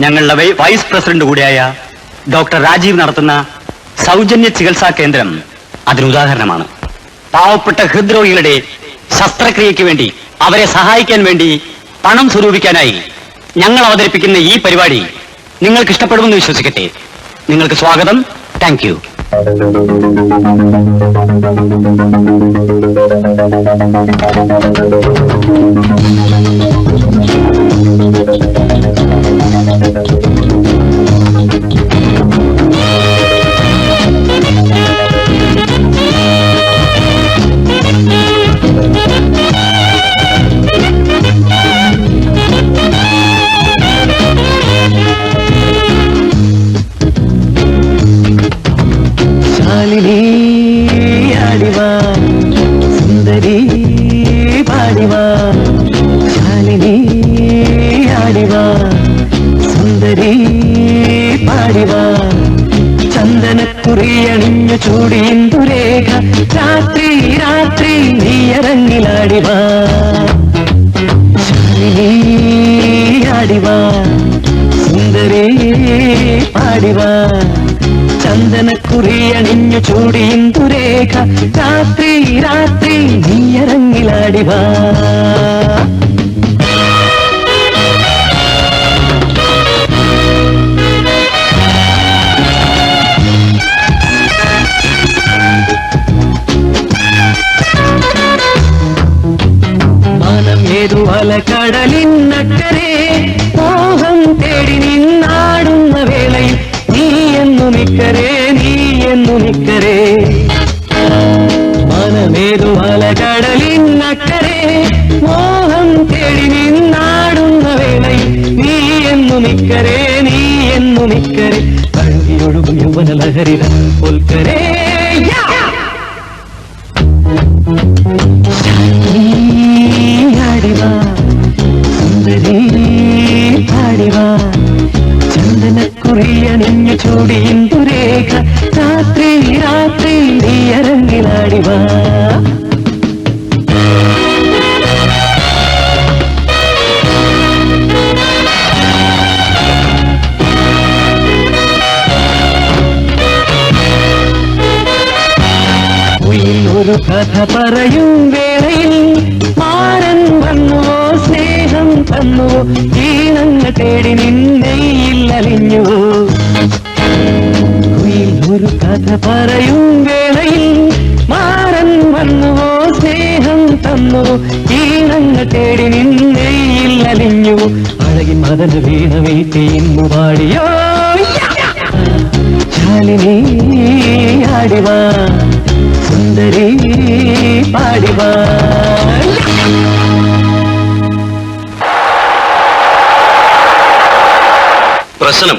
ഞങ്ങളുടെ vice president കൂടിയായ doctor Rajeev നടത്തുന്ന സൗജന്യ ചികിത്സാ കേന്ദ്രം അതിനുദാഹരണമാണ്. പാവപ്പെട്ട ഹൃദ്രോഗികളുടെ ശസ്ത്രക്രിയയ്ക്ക് വേണ്ടി അവരെ സഹായിക്കാൻ വേണ്ടി പണം സ്വരൂപിക്കാനായി ഞങ്ങൾ അവതരിപ്പിക്കുന്ന ഈ പരിപാടി നിങ്ങൾക്ക് ഇഷ്ടപ്പെടുമെന്ന് വിശ്വസിക്കട്ടെ. നിങ്ങൾക്ക് സ്വാഗതം. Thank you. സുന്ദരി പാടിവാ, ശാലിനി ആടിവാ, സുന്ദരി പാടിവാ, ചന്ദനക്കുറിയണിഞ്ഞു ചൂടിന്തുരേഖ, രാത്രി രാത്രി നീയരങ്ങിലാടിവാ, ശാലിനി ആടിവാ, സുന്ദരി പാടിവാ, ചന്ദനക്കുറിയണിഞ്ഞു ചൂടിന്തുരേഖ, രാത്രി രാത്രി നീയരങ്ങിലാടിവാ. മനം ഏതുവല കടലിനക്കരെ, മോഹം തേടി നിന്നാടുന്ന വേളയിൽ നീ എന്നു നിക്കരേ, നീ എന്നു നിക്കരേ. മനമേതുവല കടലിനക്കരെ, മോഹം തേടി നിന്നാടുന്ന വേളയിൽ നീ എന്നു നിക്കരേ, നീ എന്നു നിക്കരേ. കഴുകിയൊഴുകും യൗവന ലഹരിത പൊൽക്കരേ. ആടിവാ, സുന്ദരി പാടിവാ, ചന്ദനക്കുറിയണിഞ്ഞു ചൂടിന്തുരേഖ, രാത്രി രാത്രി നീയരങ്ങിലാടിവാ. ഒരു കഥ പറയും വേളയിൽ മാരൻ വന്നുവോ, സ്നേഹം തന്നുവോ, ഈണങ്ങൾ തേടി നിന്നെയില്ലലിഞ്ഞുവോ. ഒരു കഥ പറയും വേളയിൽ മാരൻ വന്നുവോ, സ്നേഹം തന്നുവോ, ഈണങ്ങൾ തേടി നിന്നെയില്ലലിഞ്ഞുവോ. അഴകിൻ മദന വീണ വീട്ടിന്നു പാടിയോ, ശാലിനി ആടിവാ, സുന്ദരി പാടിവാ. പ്രശ്നം